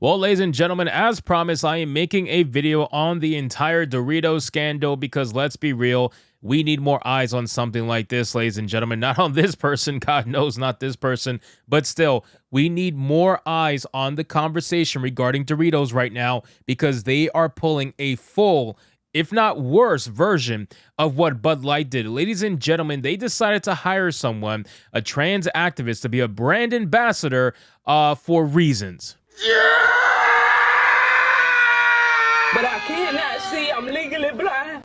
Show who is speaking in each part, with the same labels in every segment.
Speaker 1: Well, ladies and gentlemen, as promised, I am making a video on the entire Doritos scandal because let's be real, we need more eyes on something like this, ladies and gentlemen. Not on this person, God knows, not this person, but still, we need more eyes on the conversation regarding Doritos right now because they are pulling a full, if not worse, version of what Bud Light did. Ladies and gentlemen, they decided to hire someone, a trans activist, to be a brand ambassador for reasons.
Speaker 2: But I cannot see, I'm legally blind.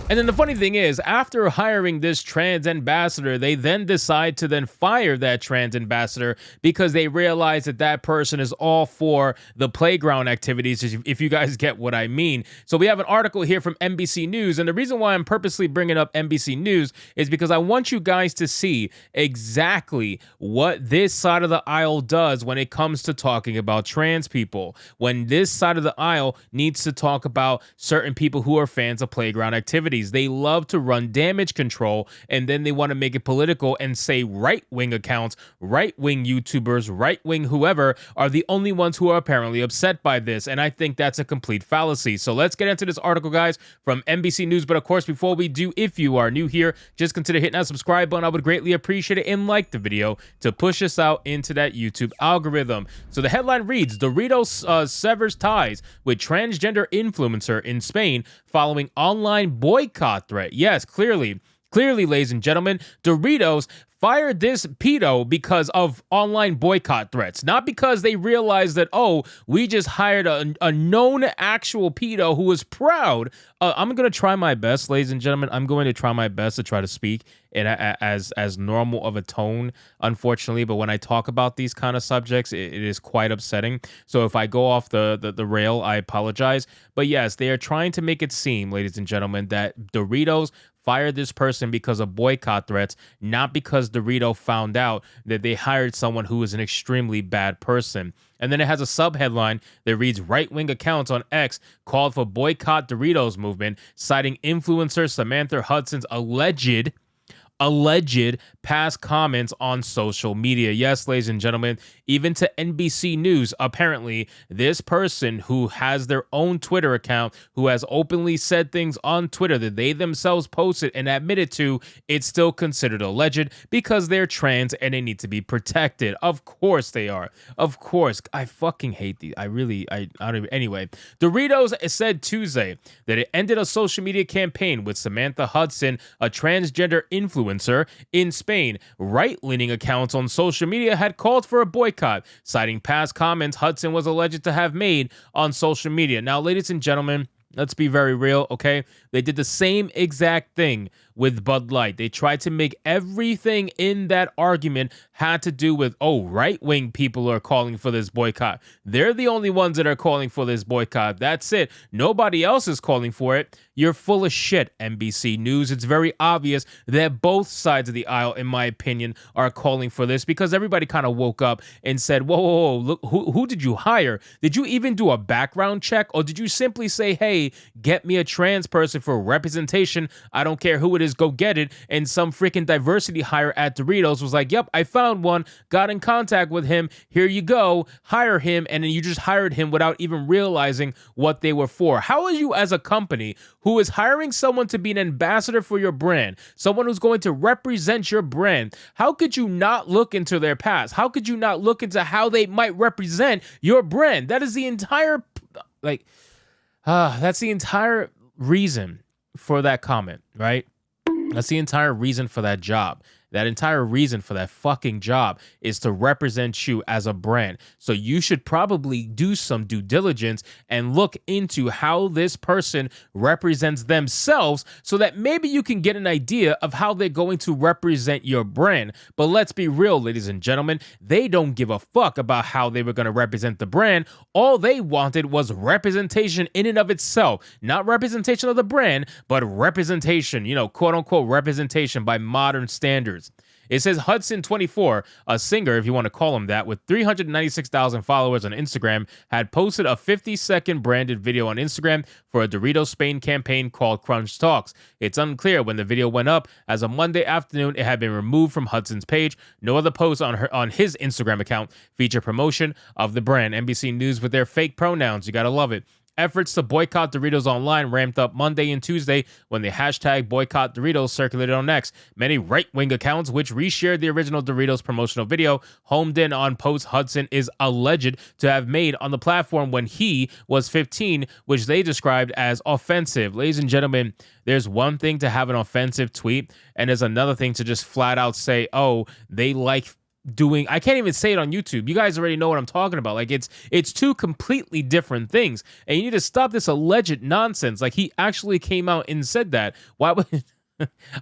Speaker 1: And then the funny thing is, after hiring this trans ambassador, they then decide to then fire that trans ambassador because they realize that that person is all for the playground activities, if you guys get what I mean. So we have an article here from NBC News, and the reason why I'm purposely bringing up NBC News is because I want you guys to see exactly what this side of the aisle does when it comes to talking about trans people. When this side of the aisle needs to talk about certain people who are fans of playground activities. They love to run damage control, and then they want to make it political and say right-wing accounts, right-wing YouTubers, right-wing whoever are the only ones who are apparently upset by this, and I think that's a complete fallacy. So let's get into this article, guys, from NBC News. But of course, before we do, if you are new here, just consider hitting that subscribe button. I would greatly appreciate it, and like the video to push us out into that YouTube algorithm. So the headline reads, Doritos severs ties with transgender influencer in Spain following online boycott threat. Yes, clearly, ladies and gentlemen, Doritos fired this pedo because of online boycott threats, not because they realized that, oh, we just hired a known actual pedo who was proud. I'm going to try my best, ladies and gentlemen. I'm going to try my best to try to speak in as normal of a tone, unfortunately. But when I talk about these kind of subjects, it is quite upsetting. So if I go off the rail, I apologize. But yes, they are trying to make it seem, ladies and gentlemen, that Doritos fired this person because of boycott threats, not because Dorito found out that they hired someone who is an extremely bad person. And then it has a sub-headline that reads, right-wing accounts on X called for boycott Doritos movement, citing influencer Samantha Hudson's alleged past comments on social media. Yes, ladies and gentlemen, even to NBC News, apparently this person who has their own Twitter account, who has openly said things on Twitter that they themselves posted and admitted to, it's still considered alleged because they're trans and they need to be protected. Of course they are. Of course. I fucking hate these. I don't even. Anyway, Doritos said Tuesday that it ended a social media campaign with Samantha Hudson, a transgender influencer in Spain. Right-leaning accounts on social media had called for a boycott, citing past comments Hudson was alleged to have made on social media. Now, ladies and gentlemen, let's be very real, okay? They did the same exact thing with Bud Light. They tried to make everything in that argument had to do with, oh, right-wing people are calling for this boycott. They're the only ones that are calling for this boycott. That's it. Nobody else is calling for it. You're full of shit, NBC News. It's very obvious that both sides of the aisle, in my opinion, are calling for this because everybody kind of woke up and said, whoa, whoa, whoa, look, who did you hire? Did you even do a background check? Or did you simply say, hey, get me a trans person for representation? I don't care who it is, go get it. And some freaking diversity hire at Doritos was like, yep, I found one, got in contact with him, here you go, hire him. And then you just hired him without even realizing what they were for. How are you, as a company who is hiring someone to be an ambassador for your brand, someone who's going to represent your brand, how could you not look into their past? How could you not look into how they might represent your brand? That is the entire, that's the entire reason for that comment, right? That's the entire reason for that job. That entire reason for that fucking job is to represent you as a brand. So you should probably do some due diligence and look into how this person represents themselves so that maybe you can get an idea of how they're going to represent your brand. But let's be real, ladies and gentlemen, they don't give a fuck about how they were going to represent the brand. All they wanted was representation in and of itself. Not representation of the brand, but representation, quote unquote representation by modern standards. It says Hudson 24, a singer, if you want to call him that, with 396,000 followers on Instagram, had posted a 50-second branded video on Instagram for a Doritos Spain campaign called Crunch Talks. It's unclear when the video went up. As of Monday afternoon, it had been removed from Hudson's page. No other posts on his Instagram account feature promotion of the brand. NBC News with their fake pronouns. You gotta love it. Efforts to boycott Doritos online ramped up Monday and Tuesday when the hashtag boycott Doritos circulated on X. Many right-wing accounts, which reshared the original Doritos promotional video, homed in on posts Hudson is alleged to have made on the platform when he was 15, which they described as offensive. Ladies and gentlemen, there's one thing to have an offensive tweet, and there's another thing to just flat out say, oh, they like doing, I can't even say it on YouTube. You guys already know what I'm talking about. Like it's two completely different things, and you need to stop this alleged nonsense. Like, he actually came out and said that. Why would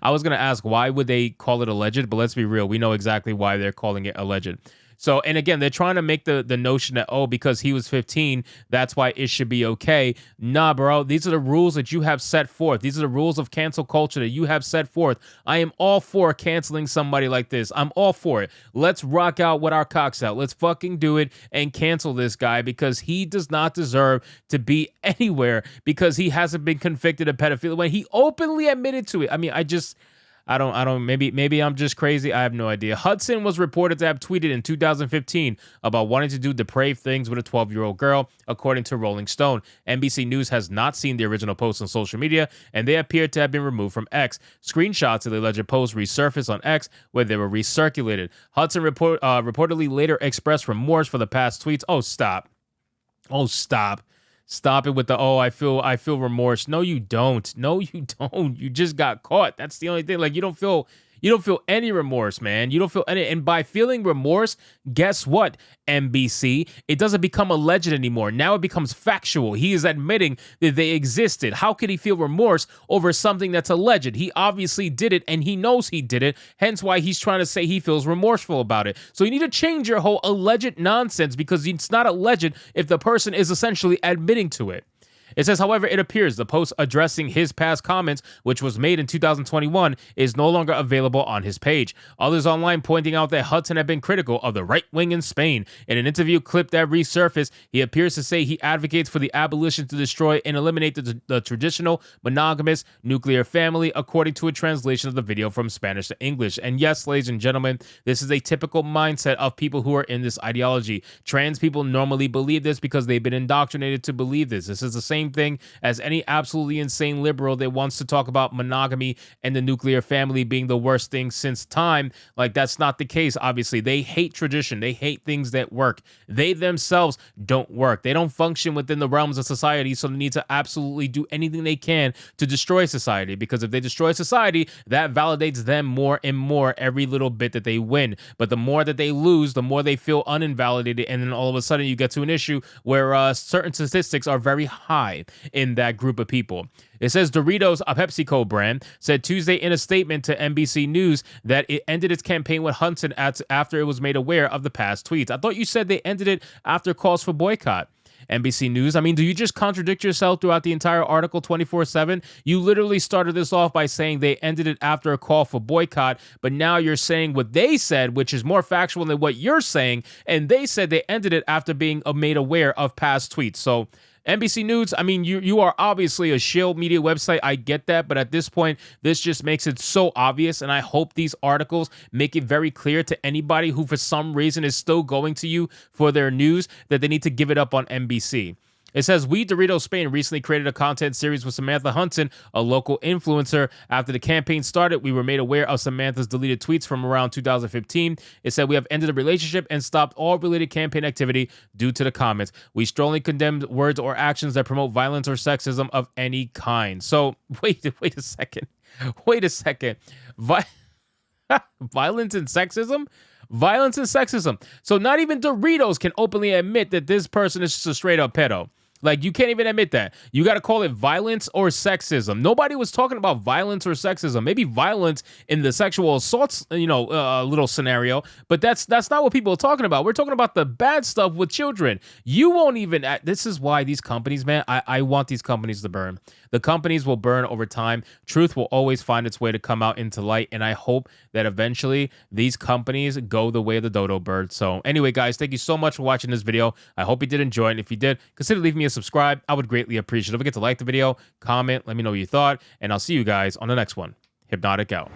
Speaker 1: I was gonna ask why would they call it alleged, but let's be real, we know exactly why they're calling it alleged. So, and again, they're trying to make the notion that, oh, because he was 15, that's why it should be okay. Nah, bro, these are the rules that you have set forth. These are the rules of cancel culture that you have set forth. I am all for canceling somebody like this. I'm all for it. Let's rock out with our cocks out. Let's fucking do it and cancel this guy, because he does not deserve to be anywhere because he hasn't been convicted of pedophilia when he openly admitted to it. I mean, I don't, maybe I'm just crazy. I have no idea. Hudson was reported to have tweeted in 2015 about wanting to do depraved things with a 12-year-old girl, according to Rolling Stone. NBC News has not seen the original posts on social media, and they appear to have been removed from X. Screenshots of the alleged posts resurfaced on X, where they were recirculated. Hudson reportedly later expressed remorse for the past tweets. Oh, stop. Oh, stop. Stop it with the, oh, I feel remorse. No, you don't. No, you don't. You just got caught. That's the only thing. Like, you don't feel any remorse, man. You don't feel any. And by feeling remorse, guess what, NBC? It doesn't become alleged anymore. Now it becomes factual. He is admitting that they existed. How could he feel remorse over something that's alleged? He obviously did it, and he knows he did it. Hence why he's trying to say he feels remorseful about it. So you need to change your whole alleged nonsense, because it's not alleged if the person is essentially admitting to it. It says, however, it appears the post addressing his past comments, which was made in 2021, is no longer available on his page. Others online pointing out that Hudson had been critical of the right wing in Spain. In an interview clip that resurfaced, he appears to say he advocates for the abolition to destroy and eliminate the traditional monogamous nuclear family, according to a translation of the video from Spanish to English. And yes, ladies and gentlemen, this is a typical mindset of people who are in this ideology. Trans people normally believe this because they've been indoctrinated to believe this. This is the same thing as any absolutely insane liberal that wants to talk about monogamy and the nuclear family being the worst thing since time. Like, that's not the case. Obviously, they hate tradition. They hate things that work. They themselves don't work. They don't function within the realms of society, so they need to absolutely do anything they can to destroy society, because if they destroy society, that validates them more and more every little bit that they win. But the more that they lose, the more they feel uninvalidated, and then all of a sudden you get to an issue where certain statistics are very high in that group of people. It says Doritos, a PepsiCo brand, said Tuesday in a statement to NBC News that it ended its campaign with Hudson after it was made aware of the past tweets. I thought you said they ended it after calls for boycott. NBC News, I mean, do you just contradict yourself throughout the entire article 24/7? You literally started this off by saying they ended it after a call for boycott, but now you're saying what they said, which is more factual than what you're saying, and they said they ended it after being made aware of past tweets. So NBC News, I mean, you are obviously a shill media website. I get that, but at this point, this just makes it so obvious, and I hope these articles make it very clear to anybody who for some reason is still going to you for their news that they need to give it up on NBC. It says, we, Doritos Spain, recently created a content series with Samantha Hudson, a local influencer. After the campaign started, we were made aware of Samantha's deleted tweets from around 2015. It said, we have ended the relationship and stopped all related campaign activity due to the comments. We strongly condemn words or actions that promote violence or sexism of any kind. So, wait a second. Violence and sexism? Violence and sexism. So not even Doritos can openly admit that this person is just a straight up pedo. Like, you can't even admit that. You got to call it violence or sexism. Nobody was talking about violence or sexism. Maybe violence in the sexual assaults, little scenario, but that's not what people are talking about. We're talking about the bad stuff with children. You won't even, this is why these companies, man, I want these companies to burn. The companies will burn over time. Truth will always find its way to come out into light, and I hope that eventually these companies go the way of the dodo bird. So anyway, guys, thank you so much for watching this video. I hope you did enjoy it. And if you did, consider leaving me a subscribe. I would greatly appreciate it. Don't forget to like the video, comment, let me know what you thought, and I'll see you guys on the next one. Hypnotic out.